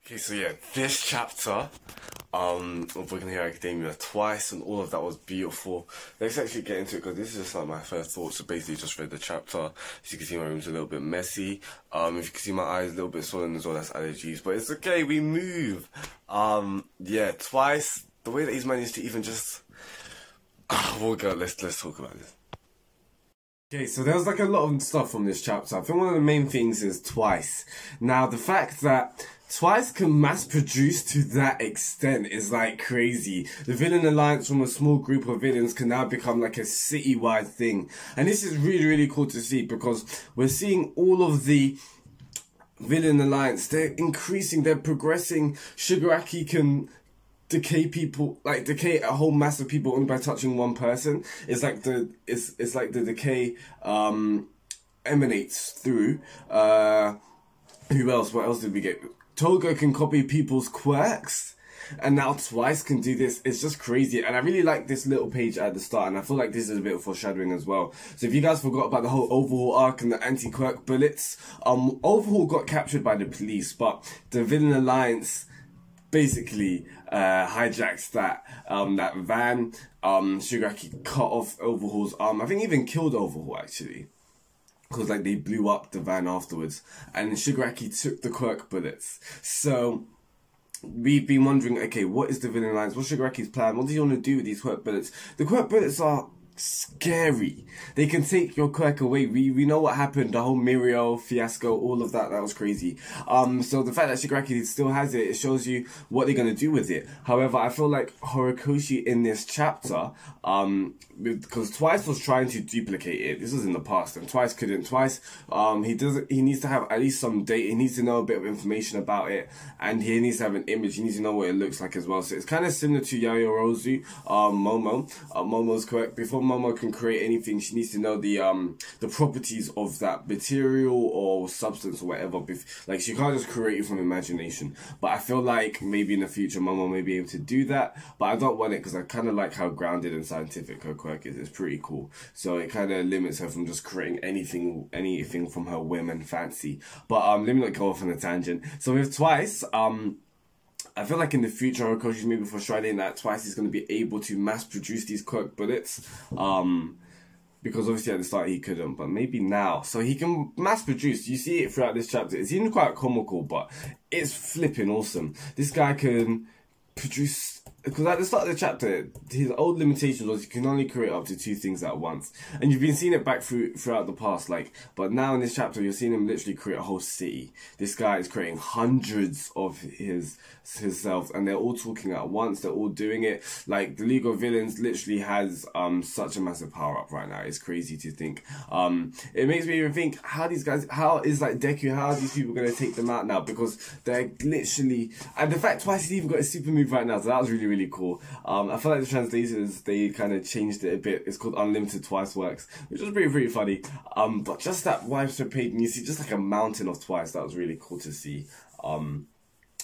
Okay, so yeah, this chapter of Working Hero Academia twice and all of that was beautiful. Let's actually get into it because this is just like my first thoughts. So basically just read the chapter. As you can see, my room's a little bit messy. If you can see my eyes a little bit swollen as well, that's allergies. But it's okay, we move. Yeah, twice. The way that he's managed to even just we'll go, let's talk about this. Okay, so there's like a lot of stuff from this chapter. I think one of the main things is Twice. Now, the fact that Twice can mass produce to that extent is like crazy. The villain alliance from a small group of villains can now become like a city-wide thing. And this is really, really cool to see because we're seeing all of the villain alliance. They're increasing, they're progressing. Shigaraki can decay people, like decay a whole mass of people only by touching one person. It's like the decay emanates through who else? What else did we get? Toga can copy people's quirks, and now Twice can do this. It's just crazy, and I really like this little page at the start, and I feel like this is a bit of foreshadowing as well. So if you guys forgot about the whole Overhaul arc and the anti-quirk bullets, Overhaul got captured by the police, but the villain alliance basically hijacked that van. Shigaraki cut off Overhaul's arm. I think even killed Overhaul actually, because like they blew up the van afterwards, and Shigaraki took the quirk bullets. So we've been wondering, okay, what is the villain alliance? What's Shigaraki's plan? What does he want to do with these quirk bullets? The quirk bullets are scary. They can take your quirk away. We know what happened, the whole Mirio fiasco, all of that was crazy. So the fact that Shigaraki still has it shows you what they're going to do with it. However, I feel like Horikoshi in this chapter, because Twice was trying to duplicate it. This was in the past, and Twice couldn't. Twice, he needs to have at least some data. He needs to know a bit of information about it, and he needs to have an image. He needs to know what it looks like as well. So it's kind of similar to Yayorozu, Momo's quirk. Before Momo can create anything, she needs to know the properties of that material or substance or whatever. Like, she can't just create it from imagination. But I feel like maybe in the future Momo may be able to do that, but I don't want it because I kind of like how grounded and scientific her quirk is. It's pretty cool. So it kind of limits her from just creating anything from her whim and fancy. But let me not go off on a tangent. So with Twice, I feel like in the future, Horikoshi's maybe foreshadowing that Twice is going to be able to mass produce these quirk bullets. Because obviously at the start he couldn't, but maybe now. So he can mass produce. You see it throughout this chapter. It's even quite comical, but it's flipping awesome. This guy can produce, because at the start of the chapter, his old limitation was he can only create up to 2 things at once, and you've been seeing it back throughout the past. Like, but now in this chapter, you're seeing him literally create a whole city. This guy is creating hundreds of his selves, and they're all talking at once. They're all doing it. Like, the League of Villains literally has such a massive power up right now. It's crazy to think. It makes me even think how is like Deku? How are these people gonna take them out now? Because they're literally, and the fact Twice has even got a super move right now, so that was really cool. I feel like the translators, they kind of changed it a bit. It's called Unlimited Twice Works, which was pretty funny. But just that widespread page, and you see just like a mountain of Twice, that was really cool to see.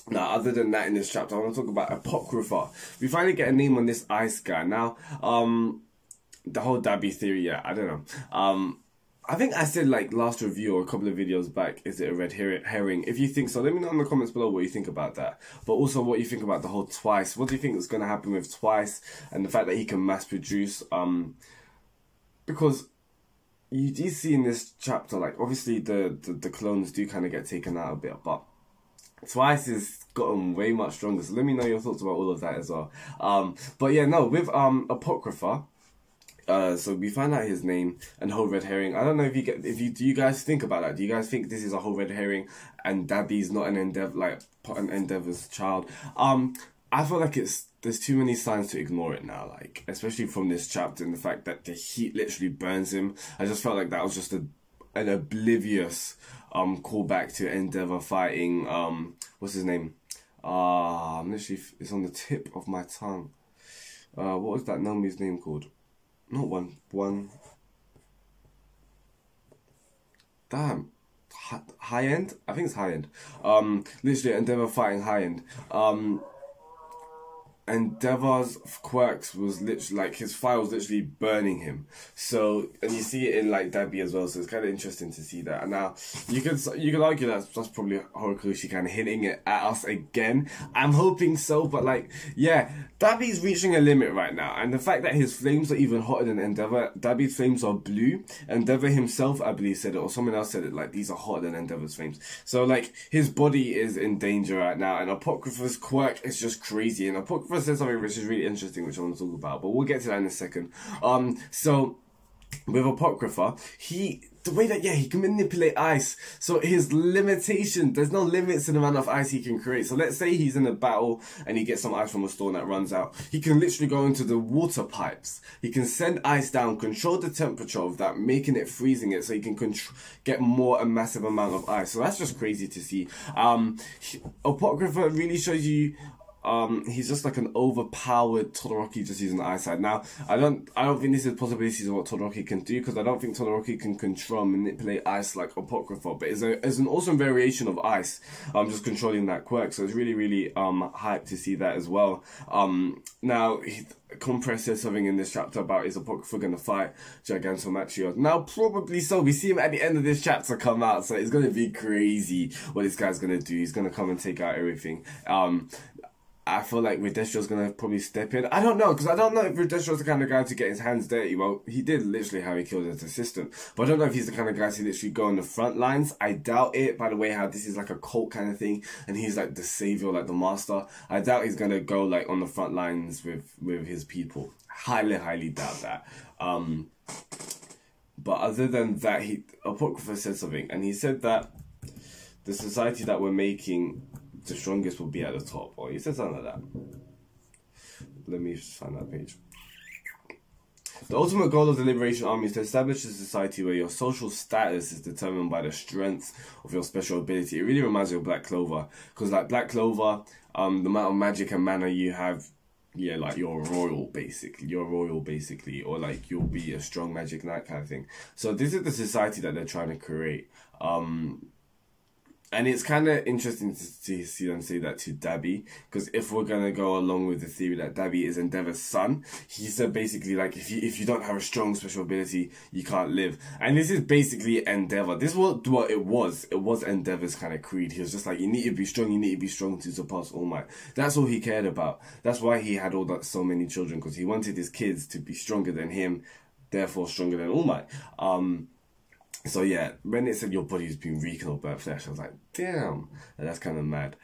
Now, other than that, in this chapter, I want to talk about Apocrypha. We finally get a name on this ice guy. Now, the whole Dabi theory, yeah, I don't know. I think I said like last review or a couple of videos back, is it a red herring? If you think so, let me know in the comments below what you think about that. But also what you think about the whole Twice. What do you think is going to happen with Twice and the fact that he can mass produce? Because you do see in this chapter, like obviously the clones do kind of get taken out a bit, but Twice has gotten way much stronger. So let me know your thoughts about all of that as well. But yeah, no, with Apocrypha, so we find out his name and whole red herring. I don't know do you guys think about that? Do you guys think this is a whole red herring and Dabi's not an Endeavor's child? I feel like there's too many signs to ignore it now, like especially from this chapter and the fact that the heat literally burns him. I just felt like that was just an oblivious callback to Endeavour fighting what's his name? Literally it's on the tip of my tongue. What was that Nomi's name called? Not one. Damn. High End? I think it's High End. Literally Endeavour fighting High End. Endeavour's quirks was literally like his fire was literally burning him. So, and you see it in like Dabi as well. So it's kind of interesting to see that. And now you could argue that's probably Horikoshi kind of hitting it at us again. I'm hoping so, but like yeah, Dabi's reaching a limit right now, and the fact that his flames are even hotter than Endeavour. Dabi's flames are blue. Endeavour himself, I believe, said it, or someone else said it. Like these are hotter than Endeavour's flames. So like his body is in danger right now, and Apocrypha's quirk is just crazy. And Apocrypha said something which is really interesting, which I want to talk about, but we'll get to that in a second. So with Apocrypha, the way that he can manipulate ice. So his limitation, there's no limits to the amount of ice he can create. So let's say he's in a battle and he gets some ice from a storm that runs out. He can literally go into the water pipes. He can send ice down, control the temperature of that, making it freezing it so he can get a massive amount of ice. So that's just crazy to see. Apocrypha really shows you he's just like an overpowered Todoroki just using the eyesight. Now, I don't think this is possibilities of what Todoroki can do, because I don't think Todoroki can control and manipulate ice like Apocrypha, but it's an awesome variation of ice, just controlling that quirk. So it's really, really hyped to see that as well. Now, Compress says something in this chapter about is Apocrypha going to fight Gigantomachia. Now, probably so. We see him at the end of this chapter come out, so it's going to be crazy what this guy's going to do. He's going to come and take out everything. I feel like Redestro's going to probably step in. I don't know, because I don't know if Redestro's the kind of guy to get his hands dirty. Well, he did literally how he killed his assistant. But I don't know if he's the kind of guy to literally go on the front lines. I doubt it, by the way, how this is like a cult kind of thing. And he's like the savior, like the master. I doubt he's going to go like on the front lines with his people. Highly, highly doubt that. But other than that, Apocrypha said something. And he said that the society that we're making, the strongest will be at the top, or he said something like that. Let me just find that page. The ultimate goal of the Liberation Army is to establish a society where your social status is determined by the strength of your special ability. It really reminds me of Black Clover, because like Black Clover, the amount of magic and mana you have, yeah, like you're royal basically, or like you'll be a strong magic knight kind of thing. So this is the society that they're trying to create. And it's kind of interesting to see them say that to Dabi, because if we're going to go along with the theory that Dabi is Endeavour's son, he said basically like if you don't have a strong special ability, you can't live. And this is basically Endeavour. This was what it was. It was Endeavour's kind of creed. He was just like, you need to be strong to surpass All Might. That's all he cared about. That's why he had so many children, because he wanted his kids to be stronger than him, therefore stronger than All Might. So yeah, when it said your body's been rekindled by flesh, I was like, damn, that's kind of mad.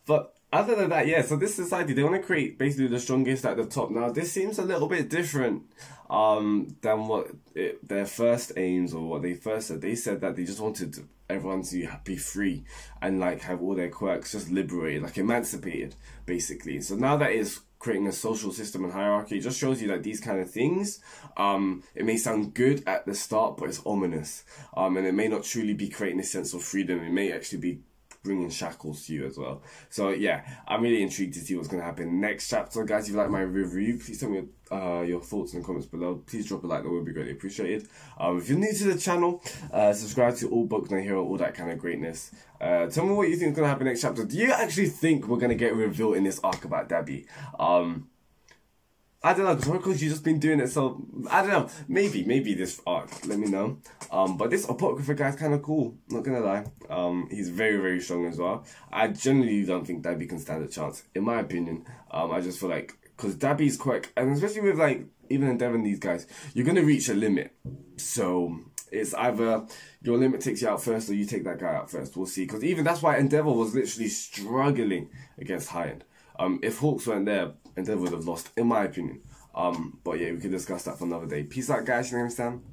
But other than that, yeah, so this society, they want to create basically the strongest at the top. Now, this seems a little bit different than what their first aims, or what they first said. They said that they just wanted everyone to be free and like have all their quirks just liberated, like emancipated, basically. So now that is creating a social system and hierarchy, just shows you that these kind of things, it may sound good at the start, but it's ominous. And it may not truly be creating a sense of freedom. It may actually be bringing shackles to you as well. So yeah, I'm really intrigued to see what's going to happen next chapter. Guys, if you like my review, please tell me your thoughts in the comments below. Please drop a like, that would be greatly appreciated. If you're new to the channel, subscribe to All Book No Hero, all that kind of greatness. Tell me what you think is going to happen next chapter. Do you actually think we're going to get a reveal in this arc about Dabi? I don't know, because you've just been doing it, so I don't know. Maybe this arc. Let me know. But this Apocrypha guy's kind of cool. Not gonna lie. He's very, very strong as well. I generally don't think Dabi can stand a chance, in my opinion. I just feel like, because Dabi's quick, and especially with like even Endeavour and these guys, you're gonna reach a limit. So it's either your limit takes you out first, or you take that guy out first. We'll see. Because even that's why Endeavour was literally struggling against High End. If Hawks weren't there, Endeavour would have lost, in my opinion. But yeah, we can discuss that for another day. Peace out, guys. You know what I'm saying?